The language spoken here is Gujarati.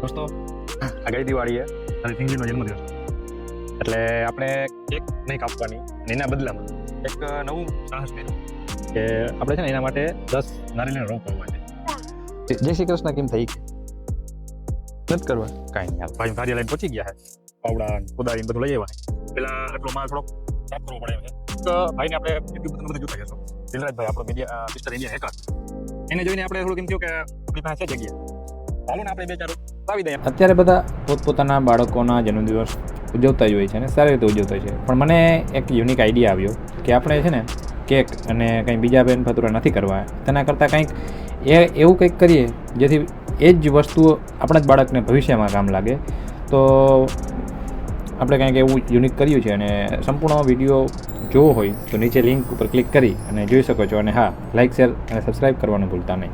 દોસ્તો આ ગઈ દિવાળીએ અને પિંગલીનો જન્મદિવસ એટલે આપણે કેક નહીં કાપવાની અને એના બદલામાં એક નવું સાહસ કર્યું કે આપણે છે ને એના માટે 10 નારિયેળના રોપ વાવવા છે. જય શ્રી કૃષ્ણ કેમ થઈ નથી કરવા કાંઈ નહીં યાર ભાઈ કાર્ય લઈને પહોંચી ગયા છે પાવડા કોદાળી બધું લઈ આવ્યા પેલા આટલો માલ થોડોક સાફ કરવો પડે એમ છે તો ભાઈને આપણે યુટ્યુબ બધું જોતા જશો દિલરાજભાઈ આપણો મીડિયા મિસ્ટર ઇન્ડિયા હેકર એને જોઈને આપણે થોડુંક એમ થયું કે આપણી પાસે છે જગ્યા ચાલો ને આપણે બે ચાર આવી દઈએ. અત્યારે બધા પોતપોતાના બાળકોના જન્મદિવસ ઉજવતા જ હોય છે અને સારી રીતે ઉજવતા હોય છે, પણ મને એક યુનિક આઈડિયા આવ્યો કે આપણે છે ને કેક અને કંઈ બીજા બેન ફતુરા નથી કરવા, તેના કરતાં કંઈક એવું કંઈક કરીએ જેથી એ જ વસ્તુઓ આપણા જ બાળકને ભવિષ્યમાં કામ લાગે. તો આપણે કંઈક એવું યુનિક કર્યું છે અને સંપૂર્ણ વિડીયો જોવો હોય તો નીચે લિંક ઉપર ક્લિક કરી અને જોઈ શકો છો. અને હા, લાઇક શેર અને સબસ્ક્રાઈબ કરવાનું ભૂલતા નહીં.